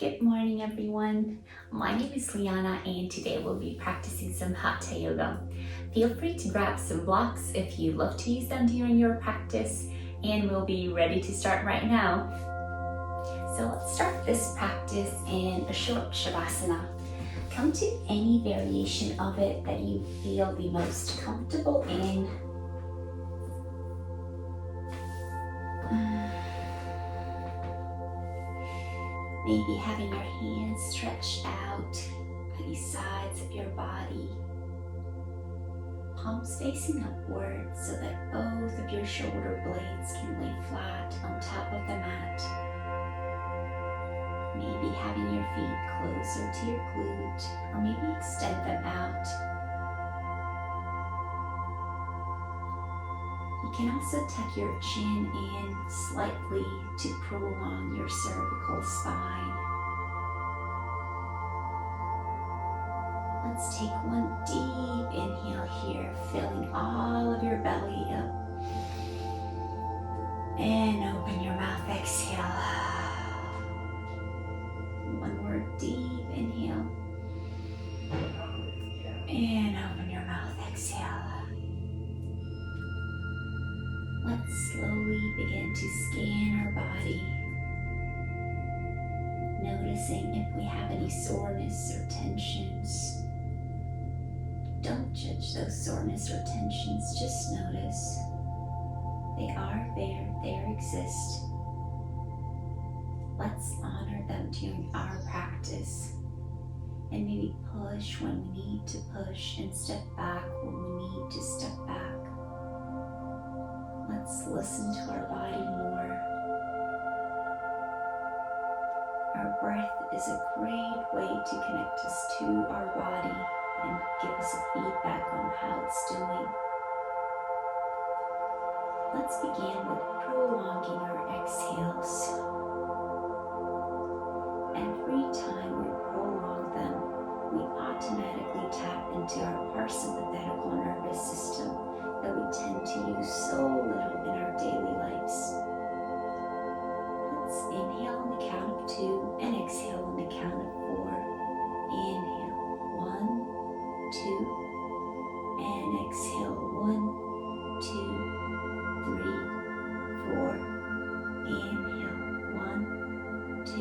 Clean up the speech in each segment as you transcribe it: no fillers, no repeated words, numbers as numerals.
Good morning, everyone. My name is Liana, and today we'll be practicing some Hatha Yoga. Feel free to grab some blocks if you love to use them during your practice, and we'll be ready to start right now. So let's start this practice in a short shavasana. Come to any variation of it that you feel the most comfortable in. Maybe having your hands stretched out by the sides of your body, palms facing upward so that both of your shoulder blades can lay flat on top of the mat. Maybe having your feet closer to your glute, or maybe extend them out. You can also tuck your chin in slightly to prolong your cervical spine. Let's take one deep inhale here, filling all of your belly up. And open your mouth, exhale. One more deep inhale. And open your mouth, exhale. Let's slowly begin to scan our body, noticing if we have any soreness or tensions. Don't judge those soreness or tensions, just notice. They are there, they exist. Let's honor them during our practice, and maybe push when we need to push and step back when we need to step back. Let's listen to our body more. Our breath is a great way to connect us to our body and give us a feedback on how it's doing. Let's begin with prolonging our exhales. Every time we prolong them, we automatically tap into our parasympathetical nervous system that we tend to use so little in our daily lives. Let's inhale on the count of 2 and exhale on the count of 4. Inhale, 1, 2, and exhale, 1, 2, 3, 4. Inhale, 1, 2,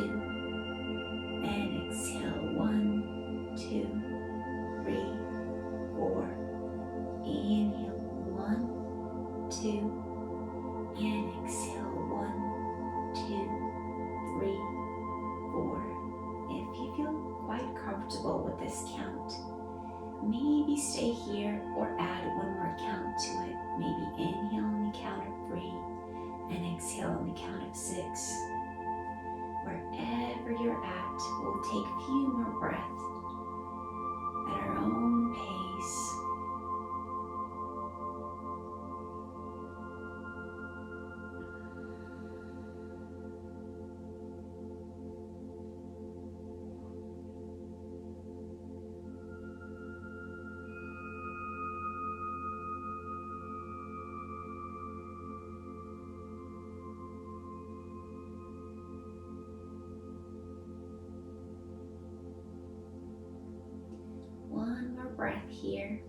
and exhale, 1, 2, 3, 4. Inhale, 1, 2, and exhale, 1, 2, 3, 4. If you feel quite comfortable with this count, maybe stay here or add one more count to it. Maybe inhale on the count of 3 and exhale on the count of 6. Wherever you're at, we'll take a few more breaths at our own pace. One more breath here.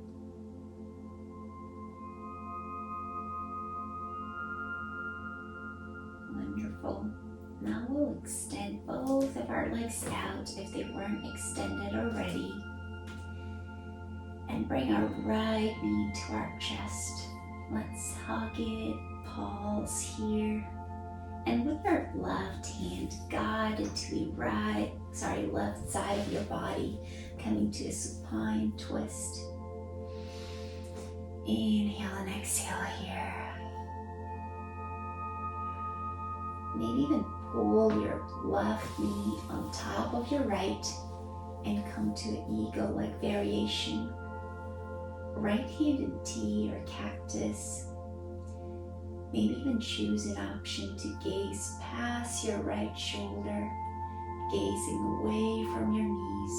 Wonderful. Now we'll extend both of our legs out if they weren't extended already. And bring our right knee to our chest. Let's hug it, pause here. And with our left hand, guide into the left side of your body, coming to a supine twist. Inhale and exhale here. Maybe even pull your left knee on top of your right and come to an eagle-like variation. Right-handed T or cactus. Maybe even choose an option to gaze past your right shoulder, gazing away from your knees.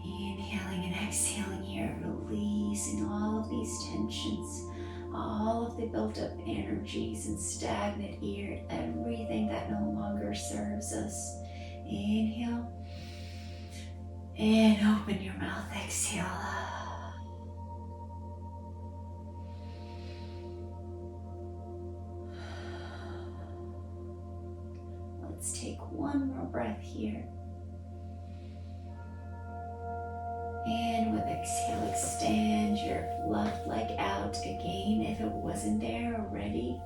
Inhaling and exhaling here, releasing all of these tensions, all of the built up energies and stagnant air, everything that no longer process. Inhale and open your mouth. Exhale. Let's take one more breath here. And with exhale, extend your left leg out again if it wasn't there already.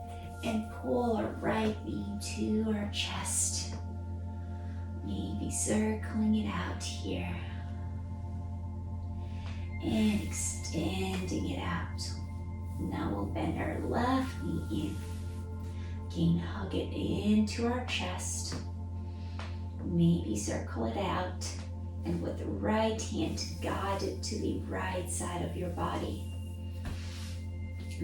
And pull our right knee to our chest. Maybe circling it out here. And extending it out. Now we'll bend our left knee in. Again, hug it into our chest. Maybe circle it out. And with the right hand, guide it to the right side of your body.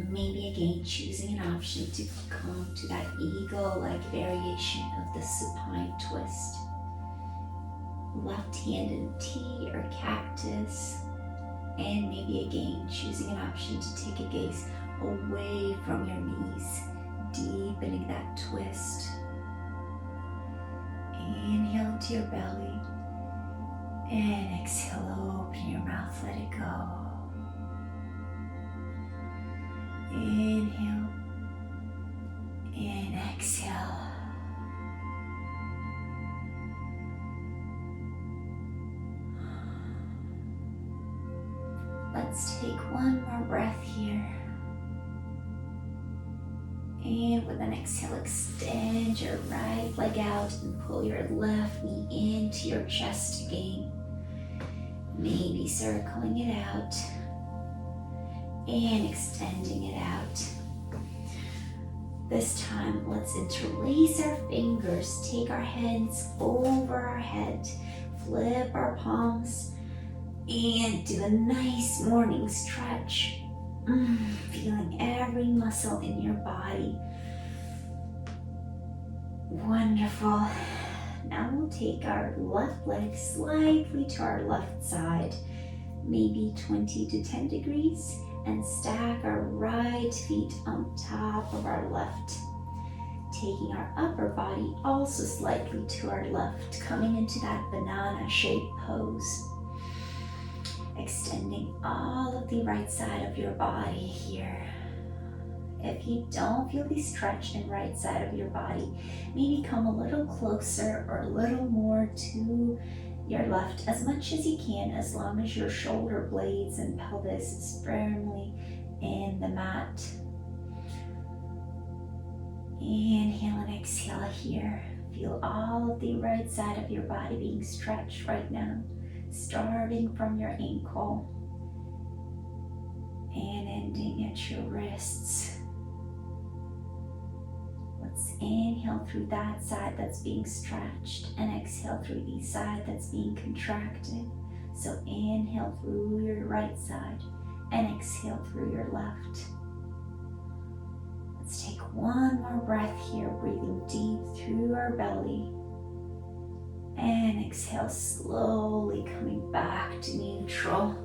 Maybe again, choosing an option to come to that eagle-like variation of the supine twist. Left hand in T or cactus. And maybe again, choosing an option to take a gaze away from your knees, deepening that twist. Inhale into your belly. And exhale, open your mouth, let it go. Inhale and exhale. Let's take one more breath here. And with an exhale, extend your right leg out and pull your left knee into your chest again. Maybe circling it out and extending it out. This time, let's interlace our fingers, take our hands over our head, flip our palms, and do a nice morning stretch. Feeling every muscle in your body. Wonderful. Now we'll take our left leg slightly to our left side, maybe 20 to 10 degrees, and stack our right feet on top of our left. Taking our upper body also slightly to our left, coming into that banana shaped pose. Extending all of the right side of your body here. If you don't feel the stretch in right side of your body, maybe come a little closer or a little more to your left as much as you can, as long as your shoulder blades and pelvis is firmly in the mat. Inhale and exhale here. Feel all of the right side of your body being stretched right now, starting from your ankle and ending at your wrists. Let's inhale through that side that's being stretched and exhale through the side that's being contracted. So inhale through your right side and exhale through your left. Let's take one more breath here, breathing deep through our belly. And exhale, slowly coming back to neutral.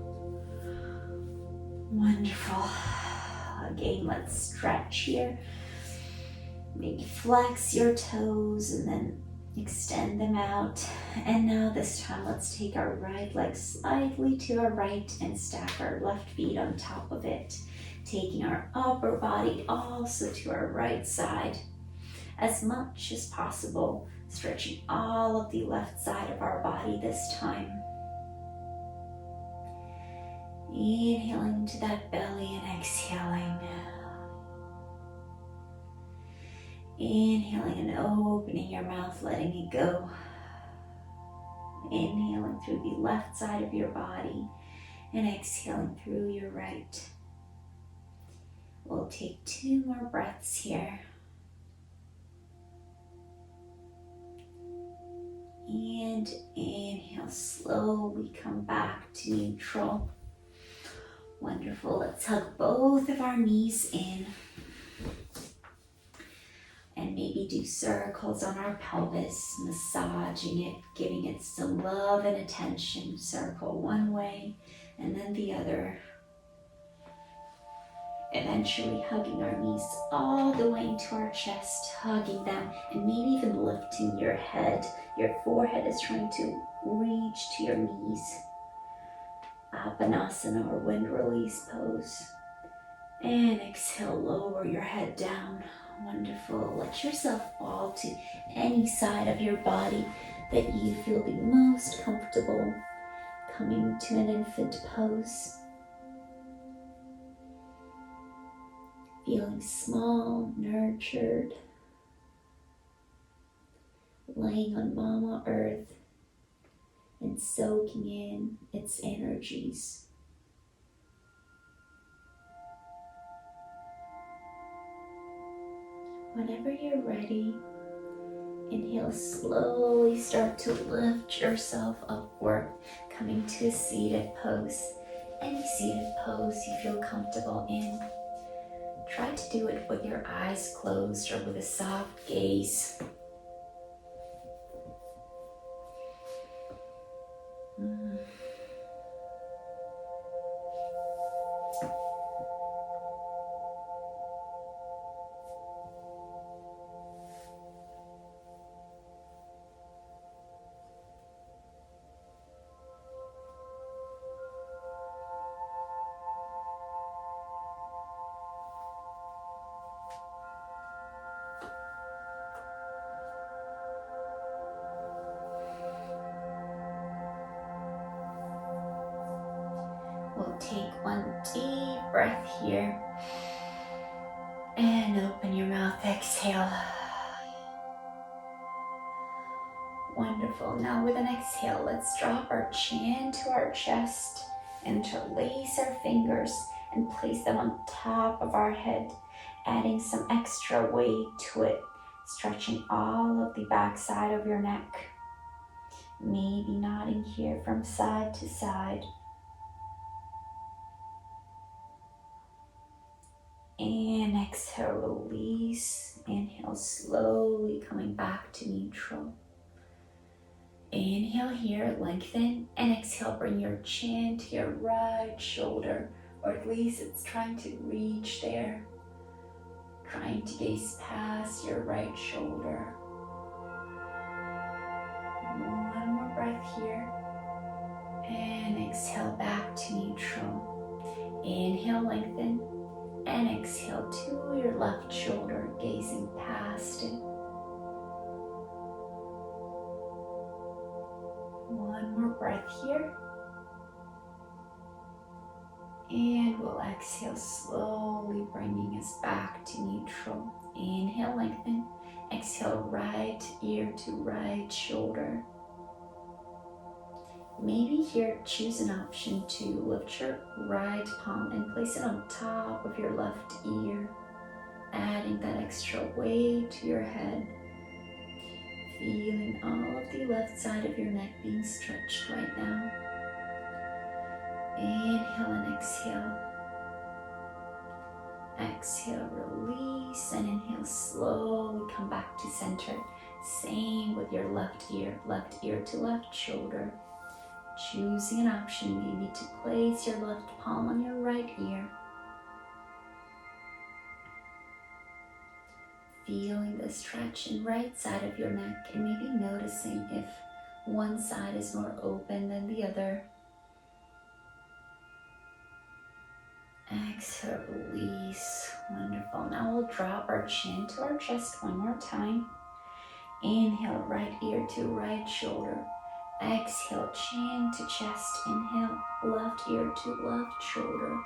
Wonderful. Again, let's stretch here. Maybe flex your toes and then extend them out. And now this time, let's take our right leg slightly to our right and stack our left feet on top of it. Taking our upper body also to our right side as much as possible. Stretching all of the left side of our body this time. Inhaling into that belly and exhaling. Inhaling and opening your mouth, letting it go. Inhaling through the left side of your body and exhaling through your right. We'll take 2 more breaths here. And inhale, slowly come back to neutral. Wonderful. Let's hug both of our knees in. And maybe do circles on our pelvis, massaging it, giving it some love and attention. Circle one way and then the other. Eventually hugging our knees all the way into our chest, hugging them, and maybe even lifting your head. Your forehead is trying to reach to your knees. Apanasana or wind release pose. And exhale, lower your head down. Wonderful. Let yourself fall to any side of your body that you feel the most comfortable. Coming to an infant pose. Feeling small, nurtured. Laying on Mama Earth and soaking in its energies. Whenever you're ready, inhale, slowly start to lift yourself upward, coming to a seated pose. Any seated pose you feel comfortable in. Try to do it with your eyes closed or with a soft gaze. We'll take one deep breath here and open your mouth, exhale. Wonderful. Now with an exhale, let's drop our chin to our chest, interlace our fingers and place them on top of our head, adding some extra weight to it, stretching all of the back side of your neck. Maybe nodding here from side to side. And exhale, release. Inhale, slowly coming back to neutral. Inhale here, lengthen, and exhale, bring your chin to your right shoulder, or at least it's trying to reach there. Trying to gaze past your right shoulder. One more breath here. And exhale back to neutral. Inhale, lengthen. And exhale to your left shoulder, gazing past it. One more breath here. And we'll exhale, slowly bringing us back to neutral. Inhale, lengthen. Exhale, right ear to right shoulder. Maybe here, choose an option to lift your right palm and place it on top of your left ear, adding that extra weight to your head. Feeling all of the left side of your neck being stretched right now. Inhale and exhale. Exhale, release, and inhale, slowly come back to center. Same with your left ear to left shoulder. Choosing an option maybe to place your left palm on your right ear. Feeling the stretch in right side of your neck and maybe noticing if one side is more open than the other. Exhale, release. Wonderful. Now we'll drop our chin to our chest one more time. Inhale, right ear to right shoulder. Exhale, chin to chest. Inhale, left ear to left shoulder.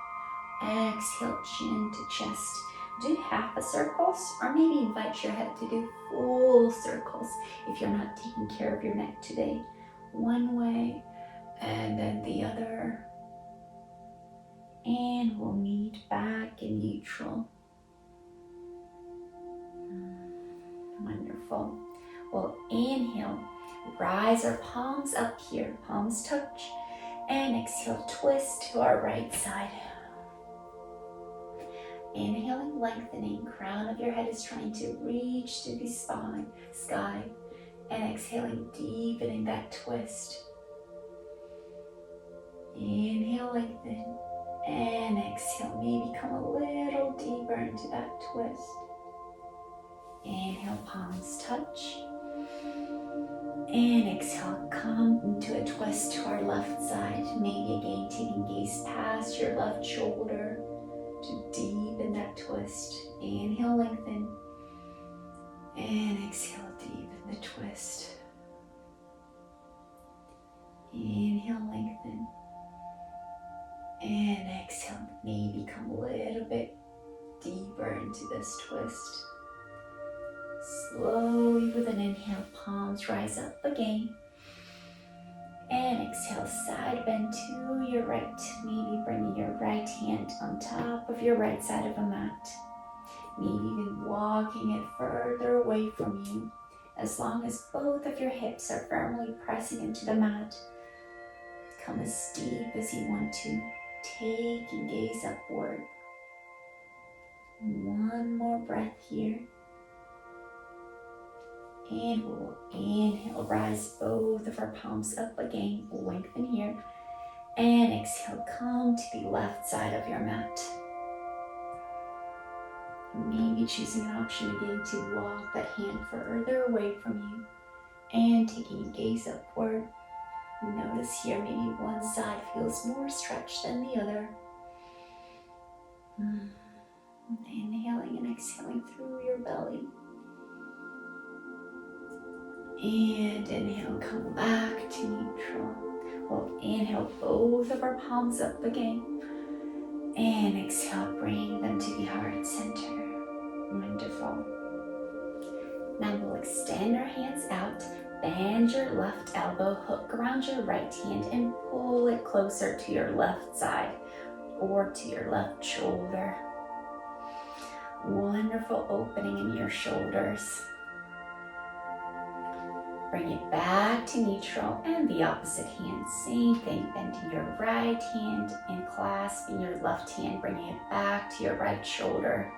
Exhale, chin to chest. Do half a circles, or maybe invite your head to do full circles if you're not taking care of your neck today. One way and then the other. And we'll meet back in neutral. Wonderful. We'll inhale, rise our palms up here, palms touch, and exhale, twist to our right side. Inhaling, lengthening, crown of your head is trying to reach to the spine, sky, and exhaling, deepening that twist. Inhale, lengthen. And exhale, maybe come a little deeper into that twist. Inhale, palms touch. And exhale, come into a twist to our left side. Maybe again, taking gaze past your left shoulder to deepen that twist. Inhale, lengthen. And exhale, deepen the twist. Inhale, lengthen. And exhale, maybe come a little bit deeper into this twist. Slowly with an inhale, palms rise up again. And exhale, side bend to your right. Maybe bringing your right hand on top of your right side of a mat. Maybe even walking it further away from you. As long as both of your hips are firmly pressing into the mat. Come as deep as you want to. Take and gaze upward. One more breath here. And we'll inhale, rise both of our palms up again, lengthen here. And exhale, come to the left side of your mat. Maybe choosing an option again to walk that hand further away from you. And taking a gaze upward. Notice here, maybe one side feels more stretched than the other. Inhaling and exhaling through your belly. And inhale, come back to neutral. We'll inhale both of our palms up again. And exhale, bring them to the heart center. Wonderful. Now we'll extend our hands out. Bend your left elbow, hook around your right hand, and pull it closer to your left side or to your left shoulder. Wonderful opening in your shoulders. Bring it back to neutral, and the opposite hand, same thing. Bending your right hand and clasping your left hand, bringing it back to your right shoulder.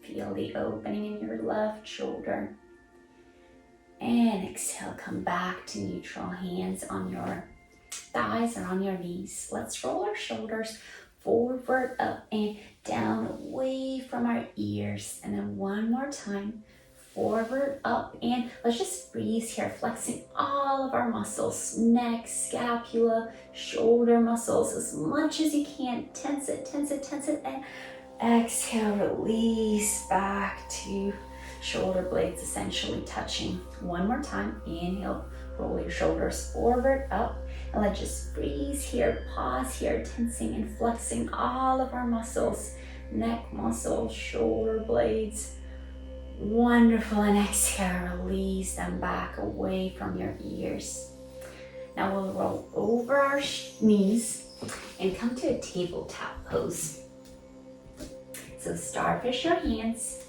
Feel the opening in your left shoulder. And exhale, come back to neutral. Hands on your thighs or on your knees. Let's roll our shoulders forward, up, and down, away from our ears. And then one more time, forward, up, and let's just breathe here, flexing all of our muscles, neck, scapula, shoulder muscles, as much as you can. Tense it, tense it, tense it, and exhale, release back to shoulder blades essentially touching. One more time, inhale, roll your shoulders forward, up, and let's just breathe here, pause here, tensing and flexing all of our muscles, neck muscles, shoulder blades. Wonderful, and exhale, release them back away from your ears. Now we'll roll over our knees and come to a tabletop pose. So starfish your hands.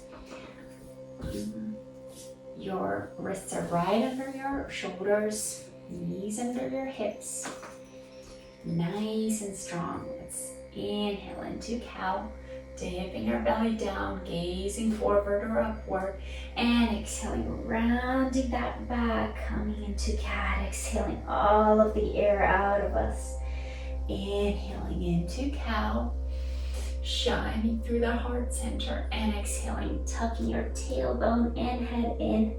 Your wrists are right under your shoulders, knees under your hips. Nice and strong. Let's inhale into cow, dipping our belly down, gazing forward or upward, and exhaling, rounding that back, coming into cat, exhaling all of the air out of us. Inhaling into cow, shining through the heart center, and exhaling, tucking your tailbone and head in.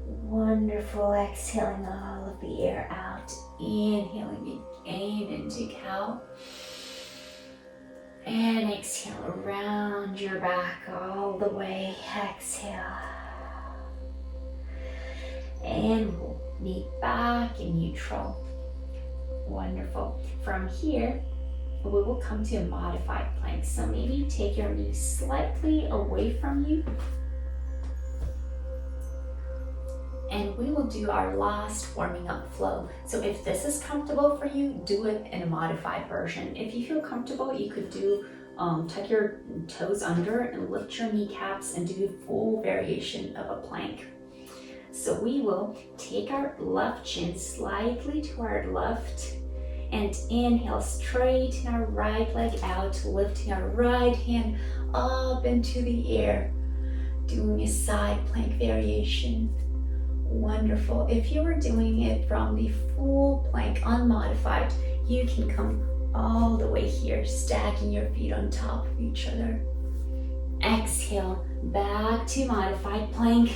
Wonderful, exhaling all of the air out. Inhaling again into cow. And exhale, around your back all the way. Exhale. And we'll meet back in neutral. Wonderful. From here, we will come to a modified plank. So maybe take your knees slightly away from you. And we will do our last warming up flow. So if this is comfortable for you, do it in a modified version. If you feel comfortable, you could do tuck your toes under and lift your kneecaps and do a full variation of a plank. So we will take our left shin slightly to our left and inhale, straighten our right leg out, lifting our right hand up into the air, doing a side plank variation. Wonderful. If you were doing it from the full plank unmodified, you can come all the way here, stacking your feet on top of each other. Exhale, back to modified plank.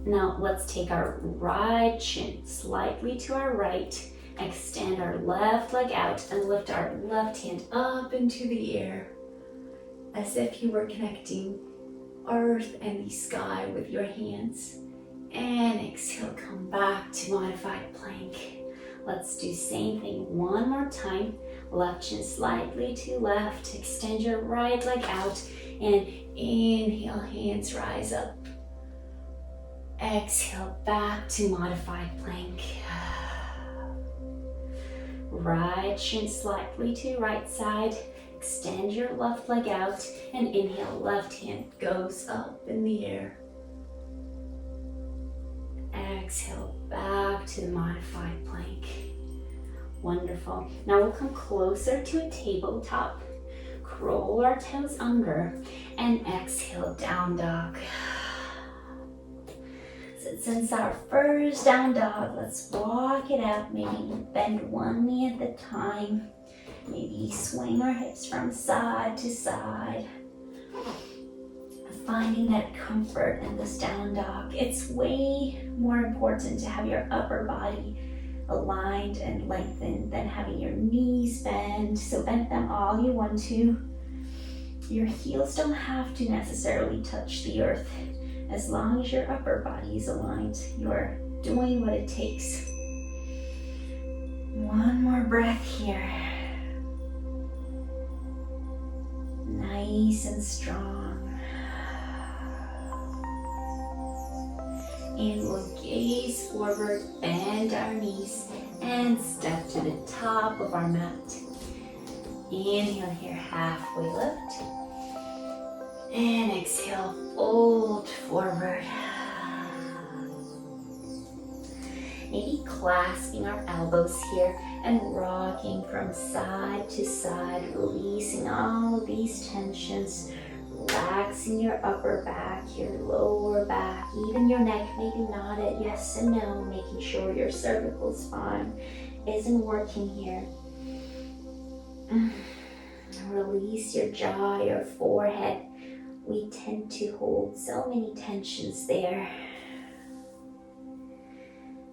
Now let's take our right shin slightly to our right, extend our left leg out and lift our left hand up into the air as if you were connecting earth and the sky with your hands. And exhale, come back to modified plank. Let's do same thing one more time. Left shin slightly to left, extend your right leg out, and inhale, hands rise up. Exhale, back to modified plank. Right shin slightly to right side, extend your left leg out, and inhale, left hand goes up in the air. Exhale, back to the modified plank. Wonderful. Now we'll come closer to a tabletop. Roll our toes under and exhale, down dog. So since our first down dog, let's walk it out. Maybe bend one knee at a time. Maybe swing our hips from side to side. Finding that comfort in this down dog. It's way more important to have your upper body aligned and lengthened than having your knees bend. So bend them all you want to. Your heels don't have to necessarily touch the earth. As long as your upper body is aligned, you're doing what it takes. One more breath here. Nice and strong. And we'll gaze forward, bend our knees, and step to the top of our mat. Inhale here, halfway lift. And exhale, fold forward. Maybe clasping our elbows here and rocking from side to side, releasing all of these tensions. Relaxing your upper back, your lower back, even your neck, maybe nodded yes and no, making sure your cervical spine isn't working here. Release your jaw, your forehead. We tend to hold so many tensions there.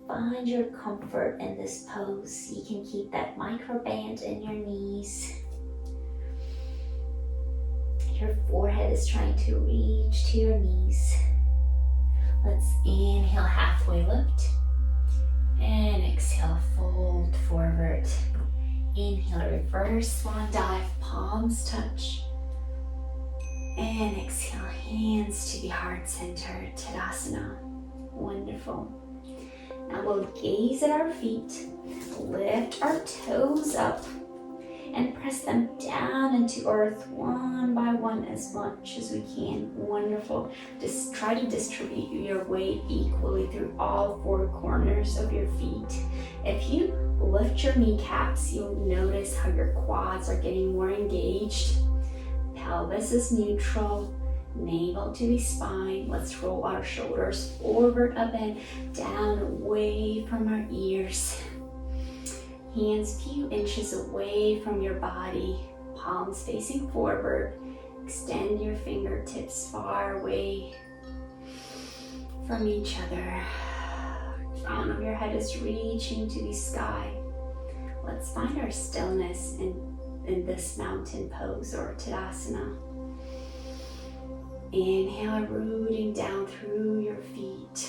Find your comfort in this pose. You can keep that microband in your knees. Your forehead is trying to reach to your knees. Let's inhale, halfway lift. And exhale, fold forward. Inhale, reverse swan dive, palms touch. And exhale, hands to the heart center, Tadasana. Wonderful. Now we'll gaze at our feet, lift our toes up, and press them down into earth one by one as much as we can. Wonderful. Just try to distribute your weight equally through all four corners of your feet. If you lift your kneecaps, you'll notice how your quads are getting more engaged. Pelvis is neutral, navel to the spine. Let's roll our shoulders forward, up and down, away from our ears. Hands a few inches away from your body, palms facing forward. Extend your fingertips far away from each other. Crown of your head is reaching to the sky. Let's find our stillness in this mountain pose or Tadasana. Inhale, rooting down through your feet.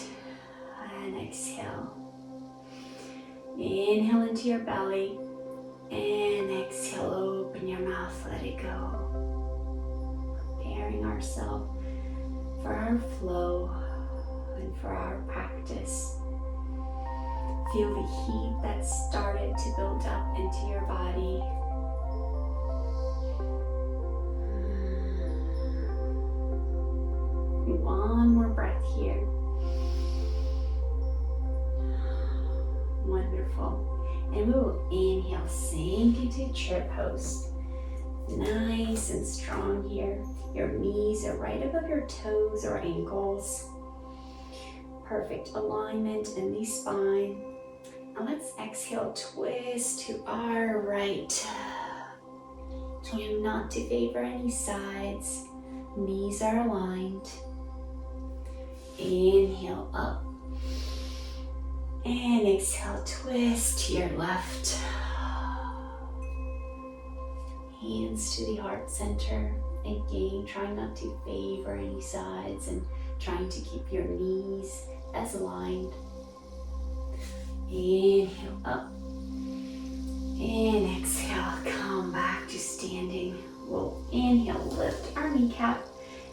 And exhale. Inhale into your belly. And exhale, open your mouth, let it go. Preparing ourselves for our flow and for our practice. Feel the heat that started to build up into your body. One more breath here. Wonderful. And we will inhale, sink into chair pose. Nice and strong here. Your knees are right above your toes or ankles. perfect alignment in the spine. Now let's exhale, twist to our right. Trying not to favor any sides. Knees are aligned. Inhale up. And exhale, twist to your left. Hands to the heart center. Again, trying not to favor any sides and trying to keep your knees as aligned. Inhale up. And exhale, come back to standing. We'll inhale, lift our kneecap.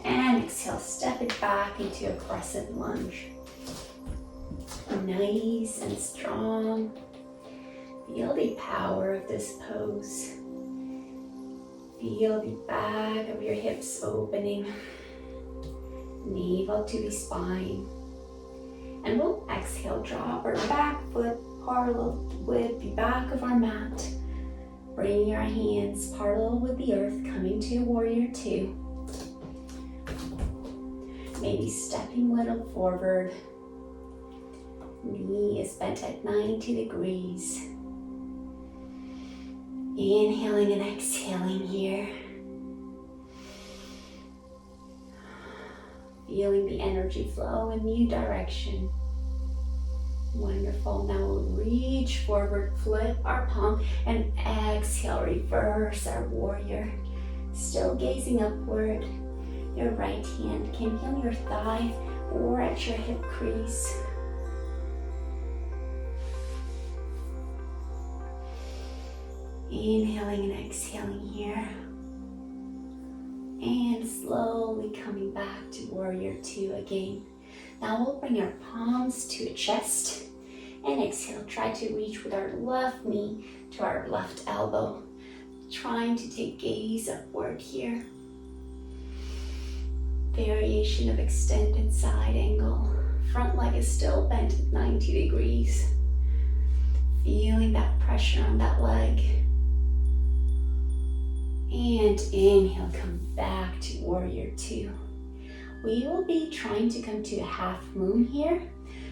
And exhale, step it back into a crescent lunge. Nice and strong. Feel the power of this pose. Feel the back of your hips opening. Navel to the spine. And we'll exhale, drop our back foot parallel with the back of our mat. Bring your hands parallel with the earth, coming to warrior two. Maybe stepping a little forward. Knee is bent at 90 degrees. Inhaling and exhaling here. Feeling the energy flow in new direction. Wonderful. Now we'll reach forward, flip our palm, and exhale, reverse our warrior. Still gazing upward. Your right hand can heal your thigh or at your hip crease. Inhaling and exhaling here. And slowly coming back to warrior two again. Now we'll bring our palms to a chest. And exhale, try to reach with our left knee to our left elbow. Trying to take gaze upward here. Variation of extended side angle. Front leg is still bent at 90 degrees. Feeling that pressure on that leg. And inhale, come back to warrior two. We will be trying to come to a half moon here.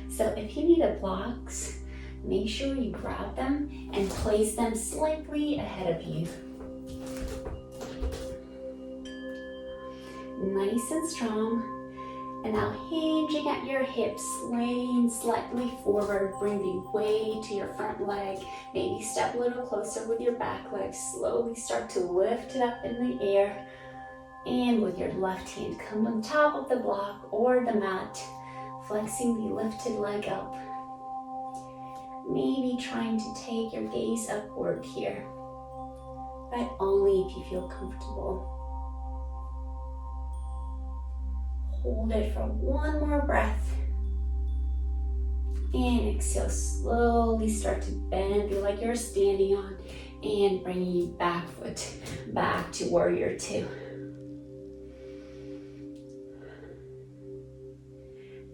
So if you need a blocks, make sure you grab them and place them slightly ahead of you. Nice and strong. And now hinging at your hips, laying slightly forward, bring the weight to your front leg. Maybe step a little closer with your back leg. Slowly start to lift it up in the air. And with your left hand, come on top of the block or the mat, flexing the lifted leg up. Maybe trying to take your gaze upward here, but only if you feel comfortable. Hold it for one more breath. And exhale, slowly start to bend the leg you're standing on and bringing you back foot back to warrior two.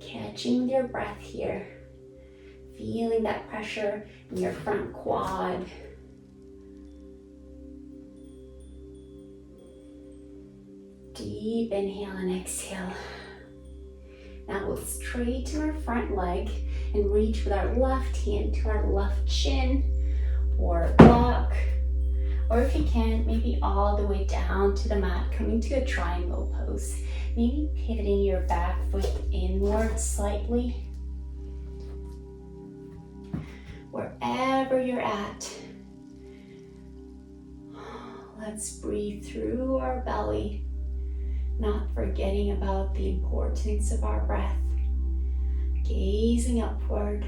Catching with your breath here. Feeling that pressure in your front quad. Deep inhale and exhale. Now we'll straighten our front leg and reach with our left hand to our left shin or block. Or if you can, maybe all the way down to the mat, coming to a triangle pose. Maybe pivoting your back foot inward slightly. Wherever you're at, let's breathe through our belly, not forgetting about the importance of our breath. Gazing upward,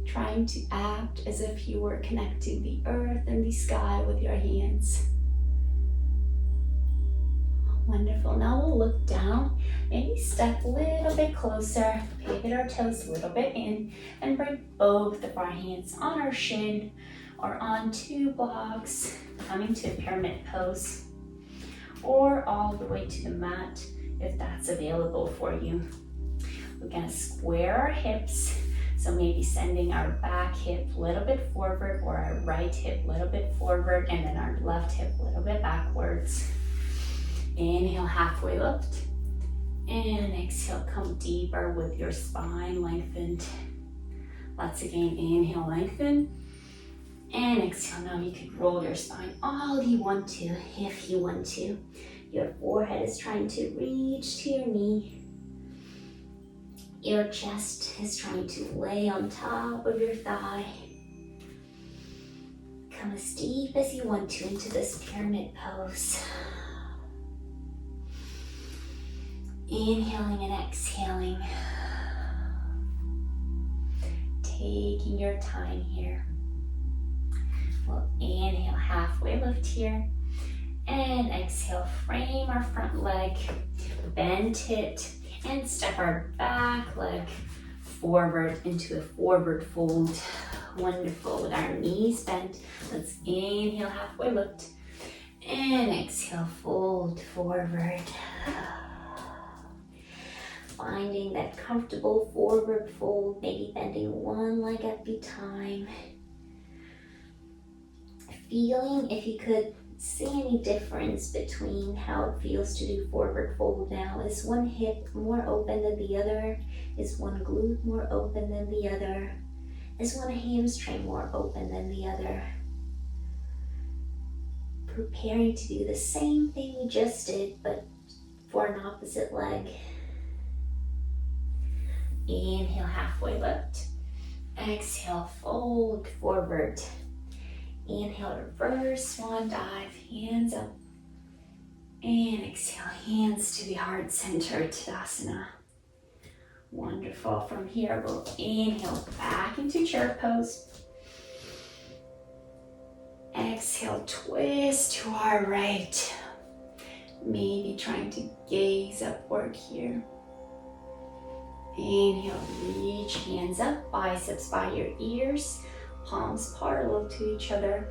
trying to act as if you were connecting the earth and the sky with your hands. Wonderful. Now we'll look down, maybe step a little bit closer, pivot our toes a little bit in, and bring both of our hands on our shin or on two blocks, coming to a pyramid pose, or all the way to the mat if that's available for you. We're gonna square our hips, so maybe sending our back hip a little bit forward or our right hip a little bit forward and then our left hip a little bit backwards. Inhale, halfway lift, And exhale, come deeper with your spine lengthened. Let's again inhale, lengthen. And exhale, now you can roll your spine all you want to, if you want to. Your forehead is trying to reach to your knee. Your chest is trying to lay on top of your thigh. Come as deep as you want to into this pyramid pose. Inhaling and exhaling. Taking your time here. We'll inhale, halfway lift here. And exhale, frame our front leg, bend it, and step our back leg forward into a forward fold. Wonderful, with our knees bent. Let's inhale, halfway lift, and exhale, fold forward. Finding that comfortable forward fold, maybe bending one leg at a time. Feeling if you could see any difference between how it feels to do forward fold now. Is one hip more open than the other? Is one glute more open than the other? Is one hamstring more open than the other? Preparing to do the same thing we just did, but for an opposite leg. Inhale, halfway lift. Exhale, fold forward. Inhale, reverse swan dive, hands up. And exhale, hands to the heart center, Tadasana. Wonderful. From here, we'll inhale back into chair pose. Exhale, twist to our right. Maybe trying to gaze upward here. Inhale, reach hands up, biceps by your ears. Palms parallel to each other.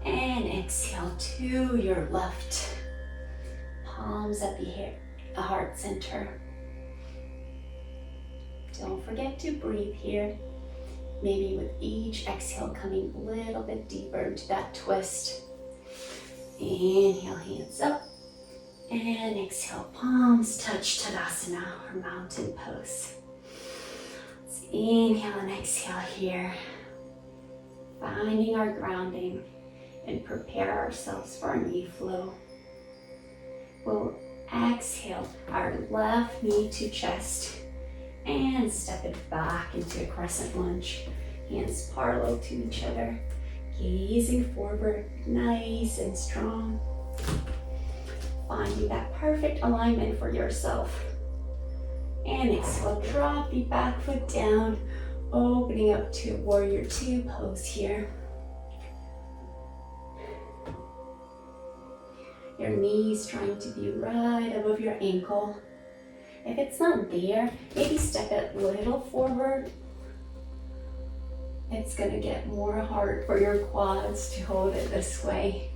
And exhale to your left. Palms at the heart center. Don't forget to breathe here. Maybe with each exhale coming a little bit deeper into that twist. Inhale, hands up. And exhale, palms touch Tadasana or mountain pose. Let's inhale and exhale here. Finding our grounding and prepare ourselves for a knee flow. We'll exhale our left knee to chest and step it back into a crescent lunge. Hands parallel to each other, gazing forward, nice and strong. Finding that perfect alignment for yourself. And exhale, drop the back foot down. Opening up to warrior two pose here. Your knees trying to be right above your ankle. If it's not there, maybe step it a little forward. It's gonna get more hard for your quads to hold it this way.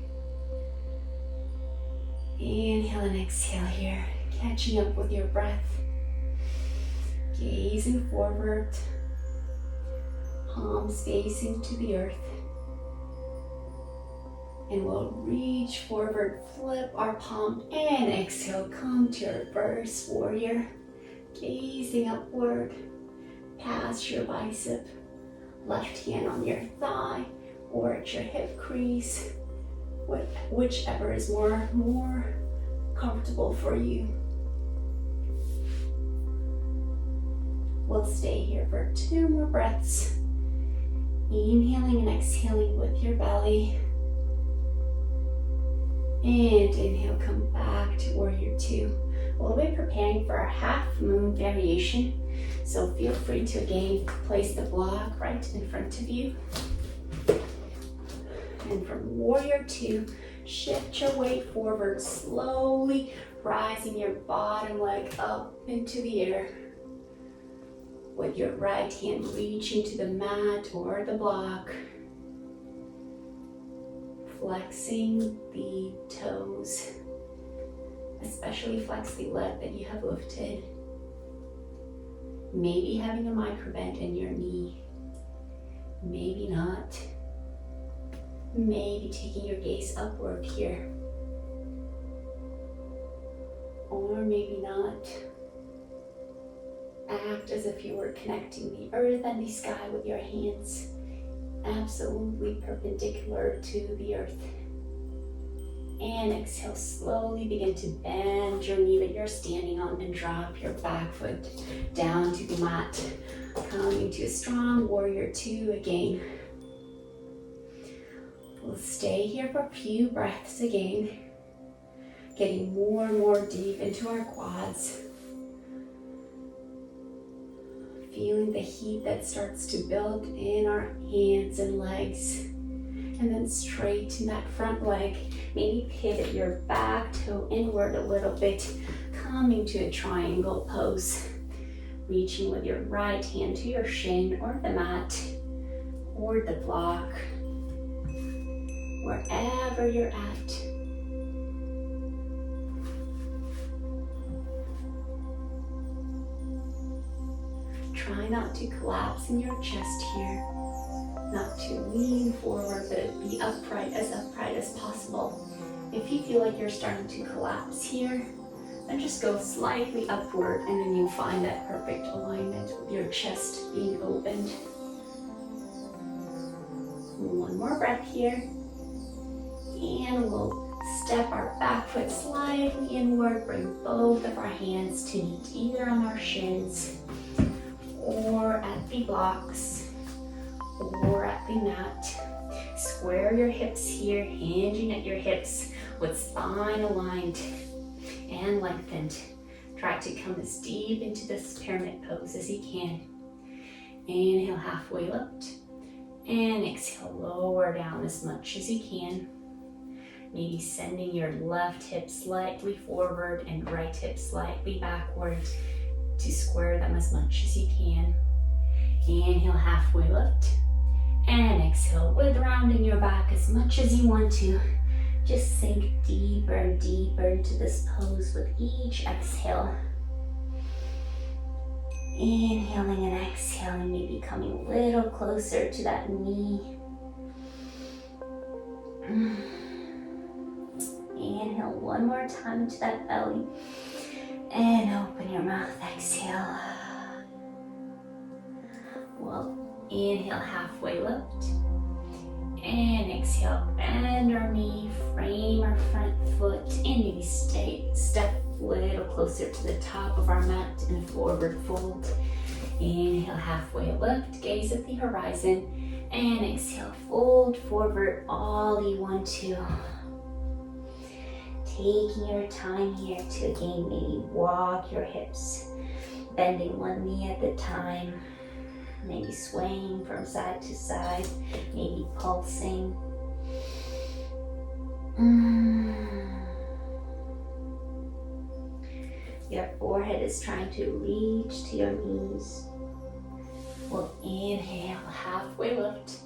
Inhale and exhale here, catching up with your breath. Gazing forward. Palms facing to the earth. And we'll reach forward, flip our palm, and exhale, come to reverse warrior. Gazing upward, past your bicep. Left hand on your thigh or at your hip crease. Whichever is more comfortable for you. We'll stay here for 2 more breaths. Inhaling and exhaling with your belly. And inhale, come back to warrior two. We'll be preparing for our half moon variation. So feel free to again place the block right in front of you. And from warrior two, shift your weight forward, slowly rising your bottom leg up into the air. With your right hand reaching to the mat or the block. Flexing the toes. Especially flex the leg that you have lifted. Maybe having a micro bend in your knee. Maybe not. Maybe taking your gaze upward here. Or maybe not. Act as if you were connecting the earth and the sky with your hands, absolutely perpendicular to the earth. And exhale, slowly begin to bend your knee that you're standing on and drop your back foot down to the mat. Coming to a strong warrior two again. We'll stay here for a few breaths again, getting more and more deep into our quads. Feeling the heat that starts to build in our hands and legs. And then straighten that front leg. Maybe pivot your back toe inward a little bit, coming to a triangle pose. Reaching with your right hand to your shin or the mat or the block, wherever you're at. Try not to collapse in your chest here, not to lean forward, but be upright as possible. If you feel like you're starting to collapse here, then just go slightly upward and then you'll find that perfect alignment with your chest being opened. One more breath here. And we'll step our back foot slightly inward, bring both of our hands to meet either on our shins or at the blocks or at the mat. Square your hips here, hinging at your hips with spine aligned and lengthened. Try to come as deep into this pyramid pose as you can. Inhale, halfway lift, and exhale, lower down as much as you can. Maybe sending your left hip slightly forward and right hip slightly backward to square them as much as you can. Inhale, halfway lift, and exhale with rounding your back as much as you want to. Just sink deeper and deeper into this pose with each exhale. Inhaling and exhaling, maybe coming a little closer to that knee. Inhale one more time into that belly. And open your mouth, exhale. Well, inhale, halfway lift. And exhale, bend our knee, frame our front foot, and maybe step a little closer to the top of our mat in a forward fold. Inhale, halfway lift, gaze at the horizon, and exhale, fold forward all you want to. Taking your time here to again maybe walk your hips, bending one knee at a time. Maybe swaying from side to side, maybe pulsing. Your forehead is trying to reach to your knees. We'll inhale, halfway lift,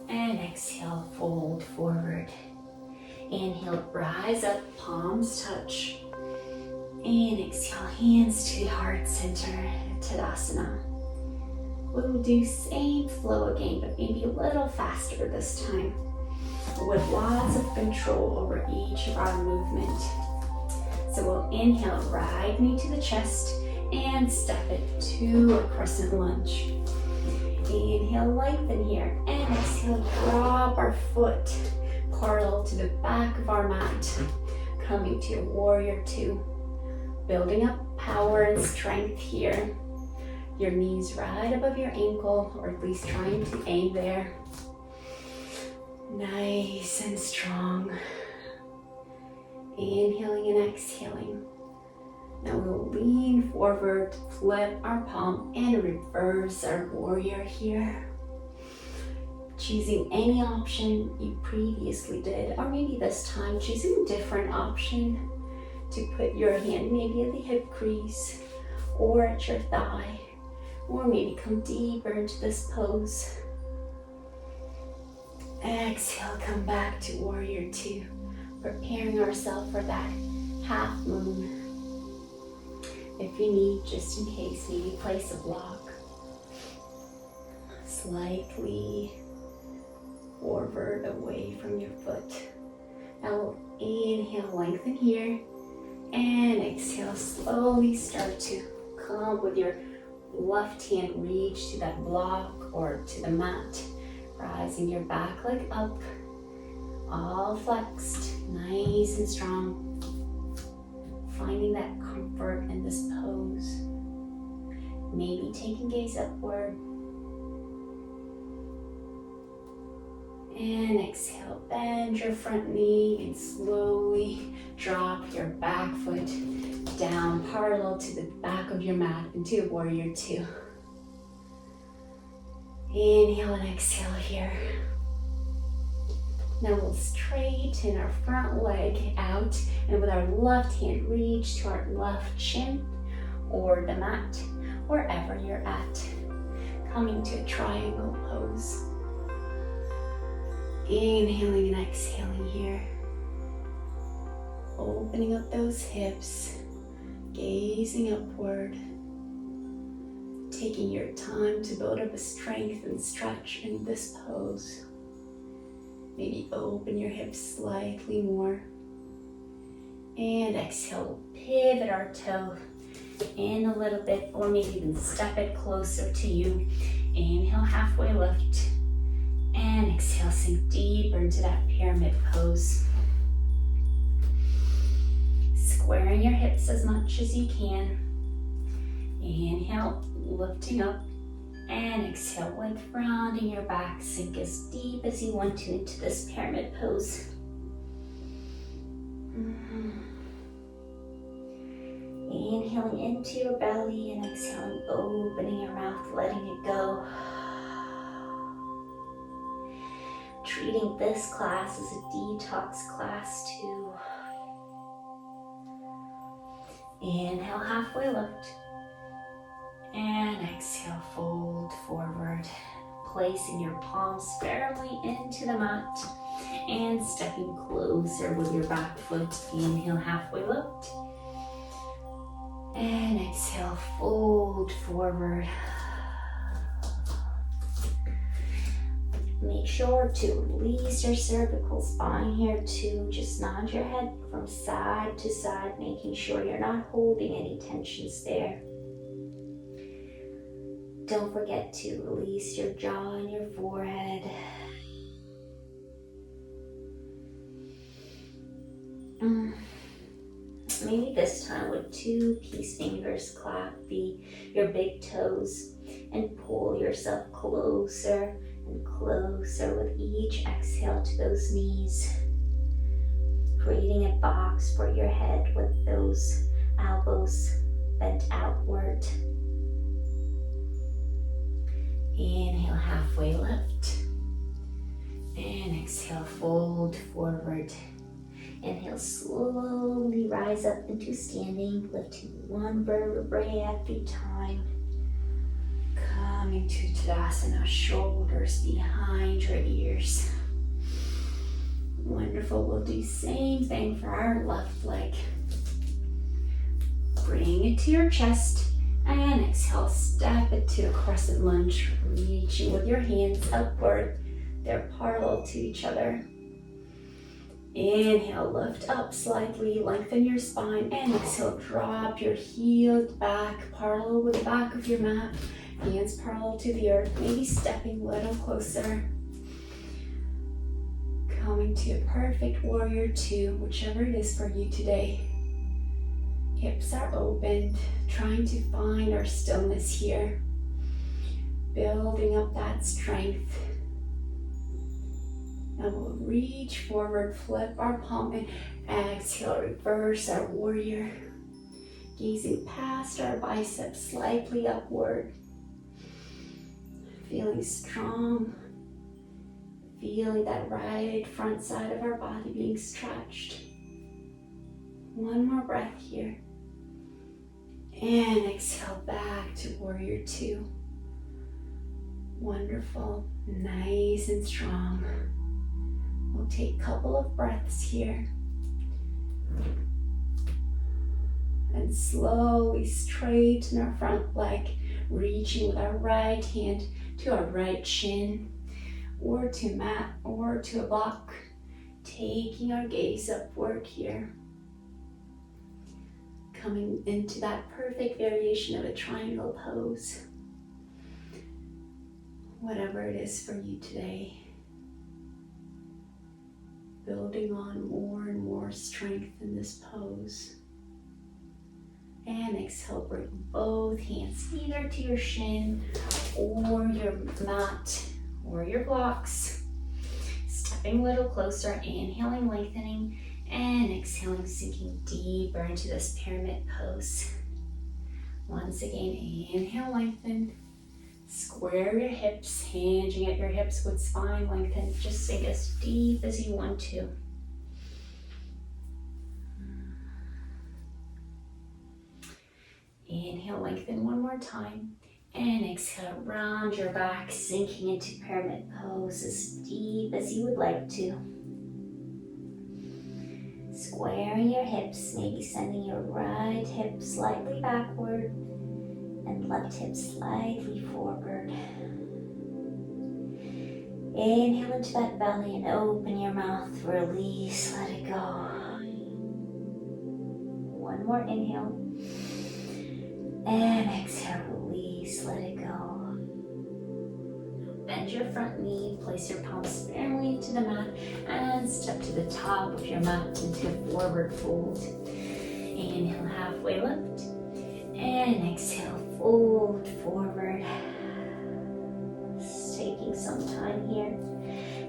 and exhale, fold forward. Inhale, rise up, palms touch. And exhale, hands to the heart center, Tadasana. We'll do same flow again, but maybe a little faster this time, with lots of control over each of our movement. So we'll inhale, right knee to the chest, and step it to a crescent lunge. Inhale, lengthen here, and exhale, drop our foot parallel to the back of our mat, coming to warrior two. Building up power and strength here. Your knees right above your ankle, or at least trying to aim there. Nice and strong. Inhaling and exhaling. Now we'll lean forward, flip our palm, and reverse our warrior here. Choosing any option you previously did, or maybe this time choosing a different option to put your hand maybe at the hip crease or at your thigh. Or maybe come deeper into this pose. Exhale, come back to warrior two, preparing ourselves for that half moon. If you need, just in case, maybe place a block slightly forward away from your foot. Now we'll inhale, lengthen here, and exhale, slowly start to come with your left hand reach to that block or to the mat. Rising your back leg up, all flexed, nice and strong. Finding that comfort in this pose. Maybe taking gaze upward. And exhale, bend your front knee and slowly drop your back foot down parallel to the back of your mat into warrior two. Inhale and exhale here. Now we'll straighten our front leg out and with our left hand reach to our left shin or the mat, wherever you're at. Coming to a triangle pose. Inhaling and exhaling here. Opening up those hips, gazing upward. Taking your time to build up a strength and stretch in this pose. Maybe open your hips slightly more. And exhale, pivot our toe in a little bit, or maybe even step it closer to you. Inhale, halfway lift. And exhale, sink deeper into that pyramid pose. Squaring your hips as much as you can. Inhale, lifting up. And exhale, with rounding your back, sink as deep as you want to into this pyramid pose. Inhaling into your belly and exhaling, opening your mouth, letting it go. Treating this class as a detox class too. Inhale, halfway lift. And exhale, fold forward. Placing your palms firmly into the mat and stepping closer with your back foot. Inhale, halfway lift. And exhale, fold forward. Make sure to release your cervical spine here too. Just nod your head from side to side, making sure you're not holding any tensions there. Don't forget to release your jaw and your forehead. Maybe this time with 2 peace fingers, clap your big toes and pull yourself closer and closer with each exhale to those knees. Creating a box for your head with those elbows bent outward. Inhale, halfway lift. And exhale, fold forward. Inhale, slowly rise up into standing, lifting one vertebrae at a time. Coming to Tadasana, shoulders behind your ears. Wonderful, we'll do same thing for our left leg. Bring it to your chest and exhale, step it to a crescent lunge, reaching with your hands upward. They're parallel to each other. Inhale, lift up slightly, lengthen your spine, and exhale, drop your heels back, parallel with the back of your mat. Hands parallel to the earth, maybe stepping a little closer. Coming to a perfect warrior two, whichever it is for you today. Hips are opened, trying to find our stillness here. Building up that strength. Now we'll reach forward, flip our palm, and exhale, reverse our warrior. Gazing past our biceps, slightly upward. Feeling strong. Feeling that right front side of our body being stretched. One more breath here. And exhale back to warrior two. Wonderful, nice and strong. We'll take a couple of breaths here. And slowly straighten our front leg, reaching with our right hand to our right shin, or to mat, or to a block. Taking our gaze upward here. coming into that perfect variation of a triangle pose. Whatever it is for you today. Building on more and more strength in this pose. And exhale, bring both hands either to your shin or your mat or your blocks. Stepping a little closer, inhaling, lengthening, and exhaling, sinking deeper into this pyramid pose. Once again, inhale, lengthen. Square your hips, hinging at your hips with spine lengthened. Just sink as deep as you want to. Inhale, lengthen one more time. And exhale, round your back, sinking into pyramid pose as deep as you would like to. Squaring your hips, maybe sending your right hip slightly backward and left hip slightly forward. Inhale into that belly and open your mouth, release, let it go. One more inhale. And exhale, release, let it go. Bend your front knee, place your palms firmly into the mat, and step to the top of your mat into a forward fold. Inhale, halfway lift, and exhale, fold forward. Just taking some time here.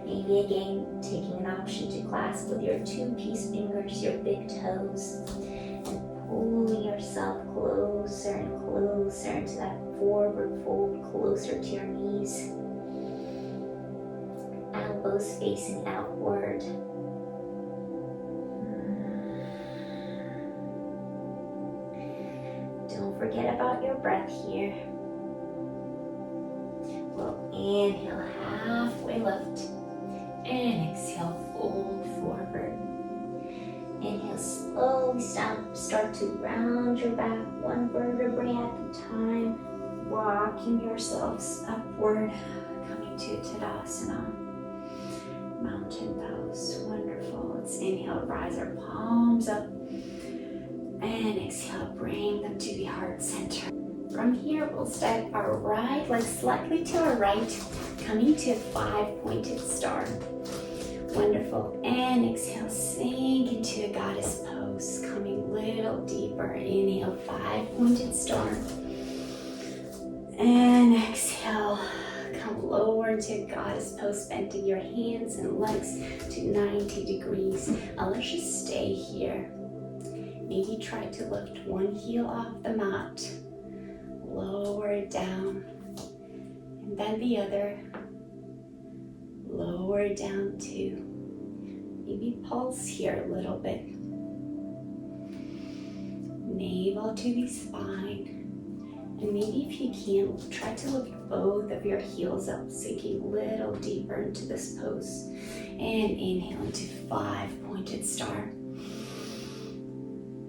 Maybe again, taking an option to clasp with your two peace fingers, your big toes, pulling yourself closer and closer into that forward fold, closer to your knees. Elbows facing outward. Don't forget about your breath here. We'll inhale, halfway lift, and exhale, fold forward. Inhale, slowly start to round your back, one vertebrae at a time, walking yourselves upward, coming to Tadasana, mountain pose. Wonderful. Let's inhale, rise our palms up, and exhale, bring them to the heart center. From here, we'll step our right leg slightly to our right, coming to a 5-pointed star. Wonderful. And exhale, sink into a goddess pose, coming a little deeper. Inhale, 5-pointed star. And exhale, come lower into goddess pose, bending your hands and legs to 90 degrees. Let's just stay here. Maybe try to lift one heel off the mat, lower it down, and then the other. Lower it down too. Maybe pulse here a little bit. Navel to the spine. And maybe if you can, try to lift both of your heels up, sinking a little deeper into this pose. And inhale into 5-pointed star.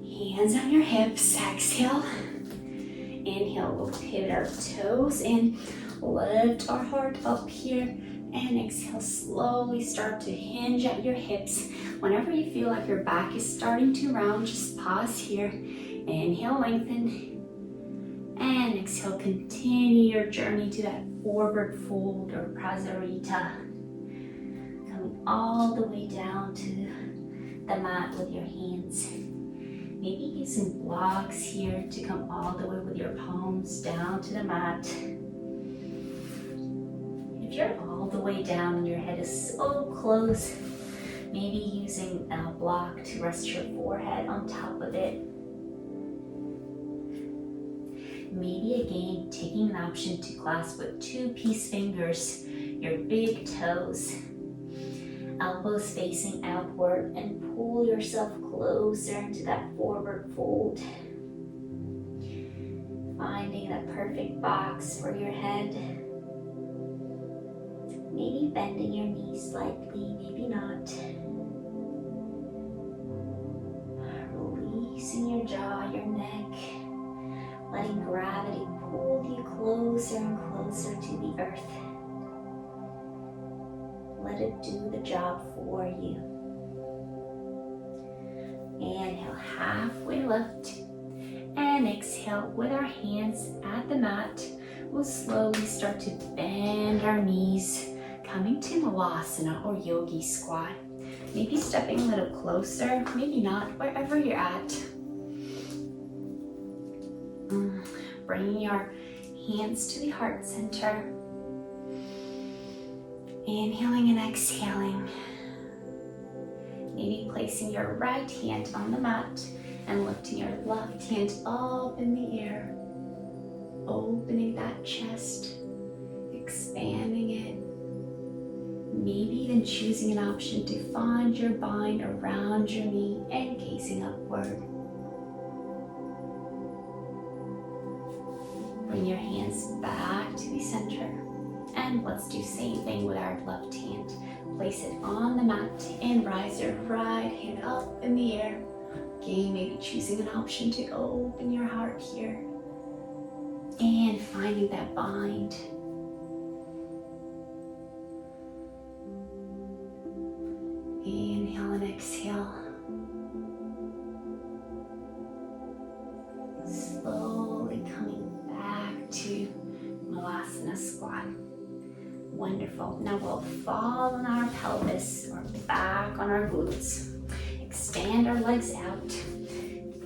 Hands on your hips, exhale. Inhale, we'll pivot our toes in, lift our heart up here. And exhale, slowly start to hinge at your hips. Whenever you feel like your back is starting to round, just pause here. Inhale, lengthen. And exhale, continue your journey to that forward fold or prasarita. Coming all the way down to the mat with your hands. Maybe using blocks here to come all the way with your palms down to the mat. If you're all the way down and your head is so close, maybe using a block to rest your forehead on top of it. Maybe again, taking an option to clasp with two peace fingers, your big toes, elbows facing outward, and pull yourself closer into that forward fold. Finding that perfect box for your head. Maybe bending your knees slightly, maybe not. Releasing your jaw, your neck. Letting gravity pull you closer and closer to the earth. Let it do the job for you. Inhale, halfway lift. And exhale with our hands at the mat. We'll slowly start to bend our knees, coming to Malasana or Yogi Squat. Maybe stepping a little closer, maybe not, wherever you're at. Bringing your hands to the heart center. Inhaling and exhaling. Maybe placing your right hand on the mat and lifting your left hand up in the air. Opening that chest, expanding it. Maybe even choosing an option to find your bind around your knee and gazing upward. Bring your hands back to the center. And let's do the same thing with our left hand. Place it on the mat and rise your right hand up in the air. Again, maybe choosing an option to open your heart here. And finding that bind. Inhale and exhale. Slowly coming back to Malasana Squat. Wonderful. Now we'll fall on our pelvis or back on our glutes. Extend our legs out.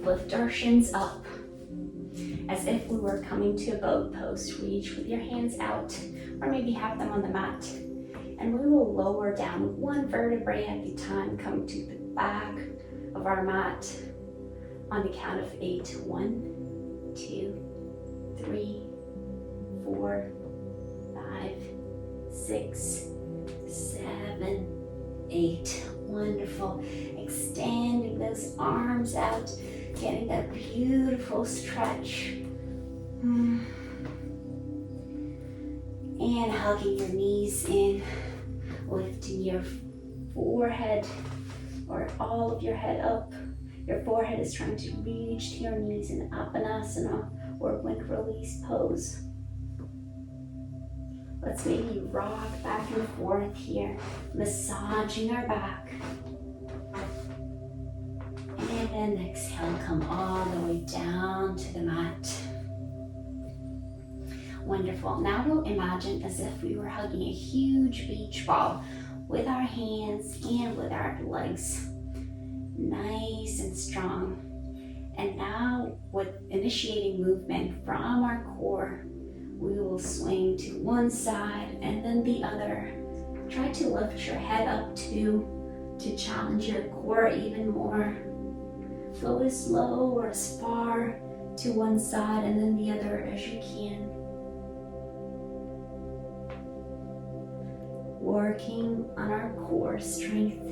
Lift our shins up. As if we were coming to a boat pose. Reach with your hands out, or maybe have them on the mat. And we will lower down one vertebrae at a time, coming to the back of our mat on the count of 8. 1, 2, 3, 4, 5, 6, 7, 8. Wonderful. Extending those arms out, getting that beautiful stretch. And hugging your knees in, lifting your forehead or all of your head up. Your forehead is trying to reach to your knees in Apanasana or wind release pose. Let's maybe rock back and forth here, massaging our back. And then exhale, come all the way down to the mat. Wonderful. Now we'll imagine as if we were hugging a huge beach ball with our hands and with our legs. Nice and strong. And now with initiating movement from our core, we will swing to one side and then the other. Try to lift your head up to challenge your core even more. Go as low or as far to one side and then the other as you can. Working on our core strength.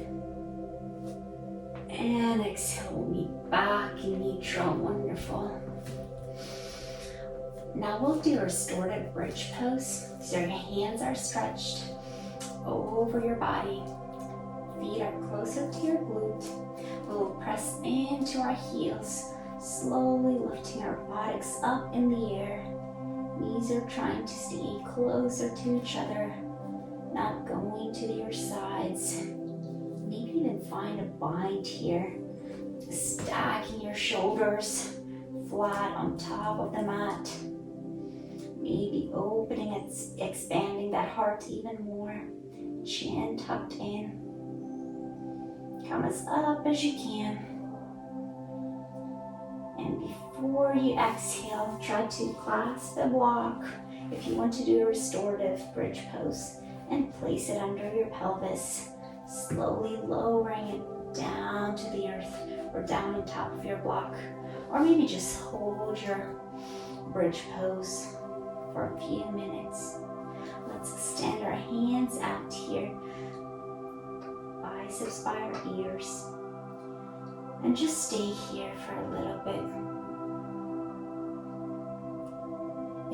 And exhale, we'll meet back in neutral. Wonderful. Now we'll do a restorative bridge pose. So your hands are stretched over your body. Feet are close up to your glute. We'll press into our heels, slowly lifting our buttocks up in the air. Knees are trying to stay closer to each other, not going to your sides. Maybe even find a bind here. Stacking your shoulders flat on top of the mat. Maybe opening and expanding that heart even more. Chin tucked in. Come as up as you can. And before you exhale, try to clasp the block if you want to do a restorative bridge pose and place it under your pelvis, slowly lowering it down to the earth or down on top of your block. Or maybe just hold your bridge pose for a few minutes. Let's extend our hands out here, biceps by our ears, and just stay here for a little bit.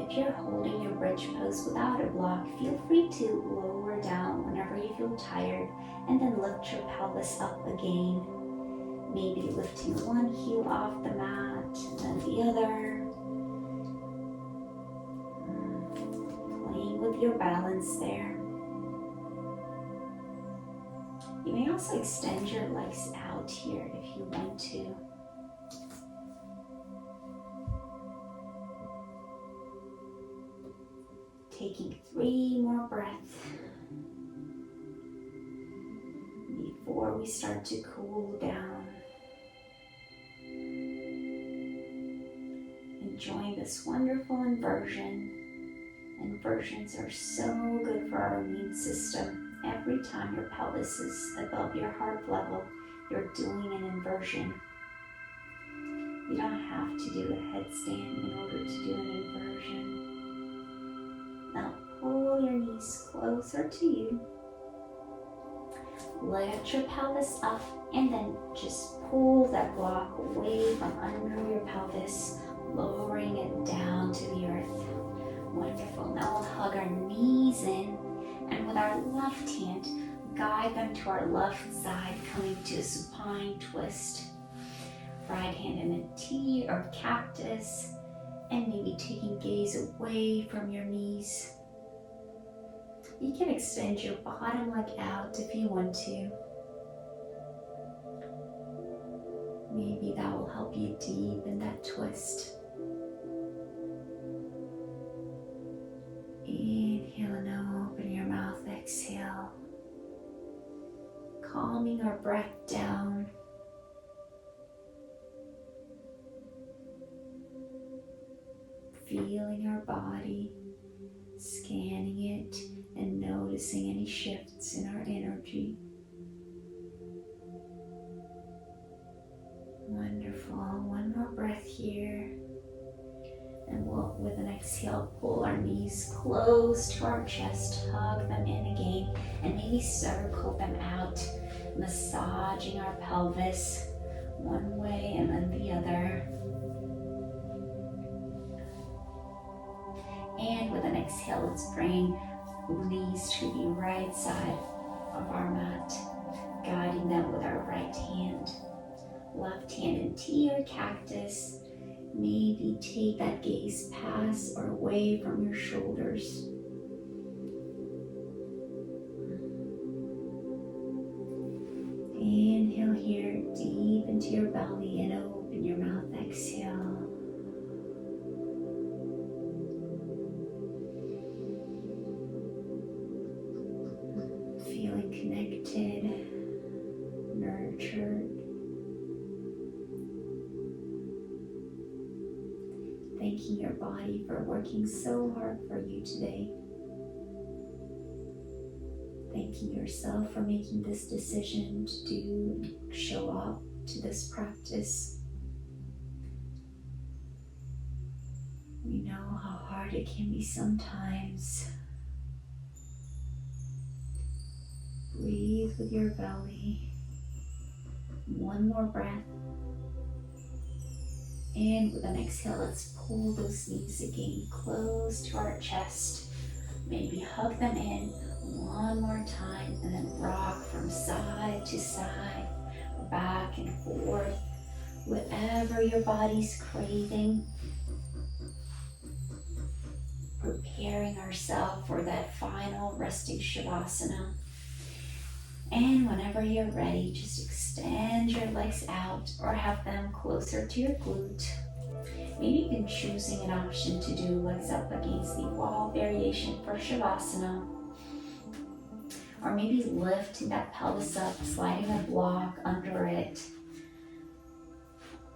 If you're holding your bridge pose without a block, feel free to lower down whenever you feel tired and then lift your pelvis up again. Maybe lifting one heel off the mat, then the other. Playing with your balance there. You may also extend your legs out here if you want to. taking 3 more breaths before we start to cool down. Enjoying this wonderful inversion. Inversions are so good for our immune system. Every time your pelvis is above your heart level, you're doing an inversion. You don't have to do a headstand in order to do an inversion. Now pull your knees closer to you. Lift your pelvis up and then just pull that block away from under your pelvis, lowering it down to the earth. Wonderful. Now we'll hug our knees in, and with our left hand, guide them to our left side, coming to a supine twist. Right hand in a T or cactus, and maybe taking gaze away from your knees. You can extend your bottom leg out if you want to. Maybe that will help you deepen that twist. Inhale and open your mouth, exhale. Calming our breath down. Feeling our body, scanning it, and noticing any shifts in our energy. Wonderful. One more breath here. And we'll, with an exhale, pull our knees close to our chest, hug them in again, and maybe circle them out, massaging our pelvis one way and then the other. And with an exhale, let's bring knees to the right side of our mat, guiding them with our right hand. Left hand in T or cactus. Maybe take that gaze past or away from your shoulders. Inhale here, deep into your belly, and open your mouth, exhale. Feeling connected, nurtured. Thanking your body for working so hard for you today. Thanking yourself for making this decision to show up to this practice. We know how hard it can be sometimes. Breathe with your belly. One more breath. And with an exhale, let's pull those knees again close to our chest. Maybe hug them in one more time and then rock from side to side, back and forth, whatever your body's craving. Preparing ourselves for that final resting shavasana. And whenever you're ready, just extend your legs out or have them closer to your glute. Maybe you can choosing an option to do legs up against the wall variation for shavasana. Or maybe lifting that pelvis up, sliding a block under it.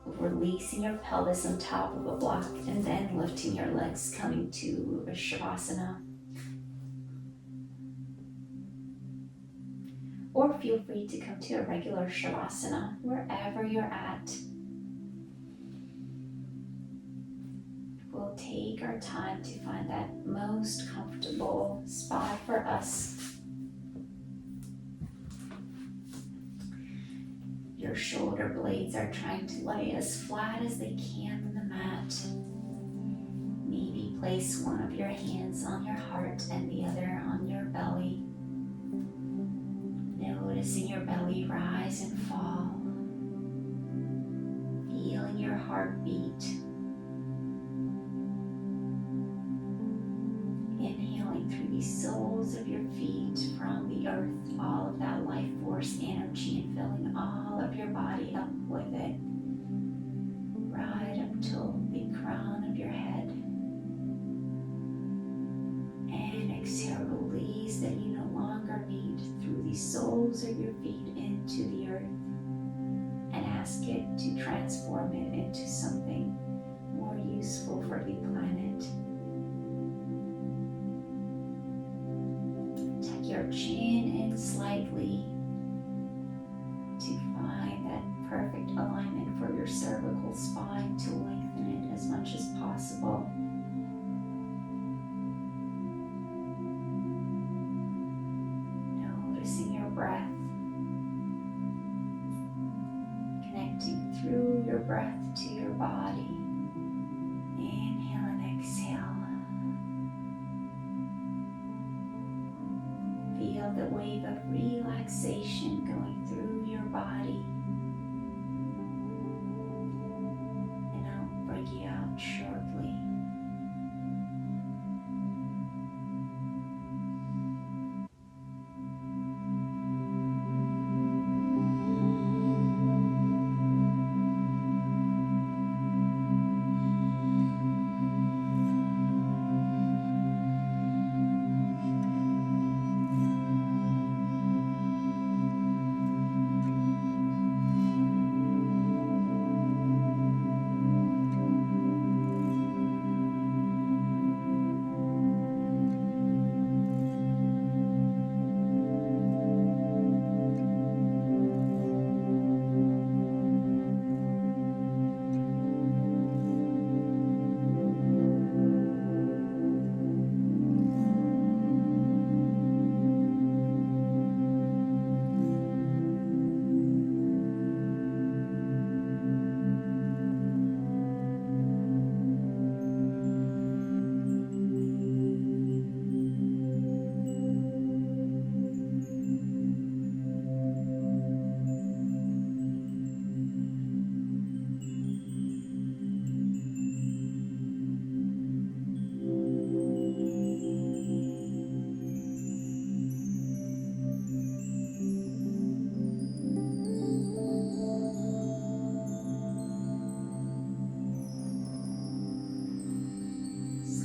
Releasing your pelvis on top of a block and then lifting your legs, coming to a shavasana. Or feel free to come to a regular shavasana wherever you're at. We'll take our time to find that most comfortable spot for us. Your shoulder blades are trying to lay as flat as they can on the mat. Maybe place one of your hands on your heart and the other on your belly. Noticing your belly rise and fall. Feeling your heartbeat. Inhaling through the soles of your feet from the earth, all of that life force energy, and filling all of your body up with it. Right up till the crown of your head. soles of your feet into the earth and ask it to transform it into something more useful for the planet. Tuck your chin in slightly to find that perfect alignment for your cervical spine, to lengthen it as much as possible. Noticing your breath, connecting through your breath to your body. Inhale and exhale. Feel the wave of relaxation going through your body. And I'll bring you out shortly.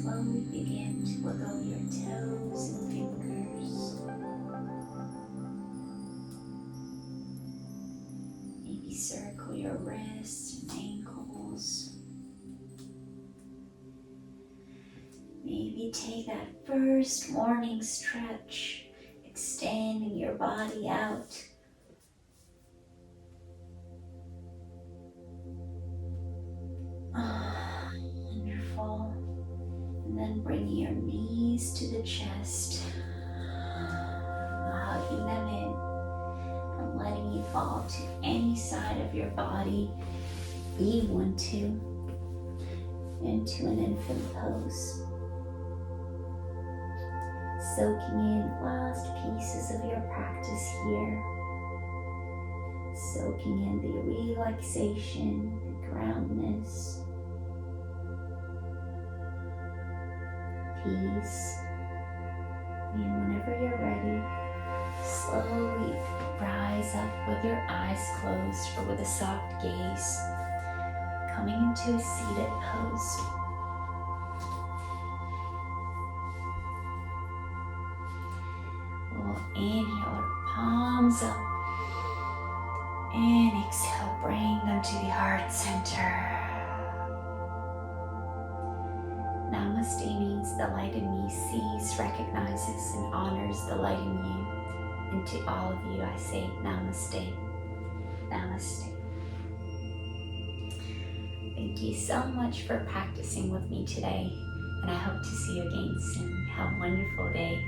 Slowly begin to wiggle your toes and fingers. Maybe circle your wrists and ankles. Maybe take that first morning stretch, extending your body out. Wonderful. And then bring your knees to the chest, hugging them in and letting you fall to any side of your body you want to, into an infant pose. Soaking in last pieces of your practice here. Soaking in the relaxation, the groundness, peace. And whenever you're ready, slowly rise up with your eyes closed or with a soft gaze, coming into a seated pose. We'll inhale our palms up and exhale, bring them to the heart center. Namaste means the light in me sees, recognizes, and honors the light in you. And to all of you, I say Namaste. Namaste. Thank you so much for practicing with me today, and I hope to see you again soon. Have a wonderful day.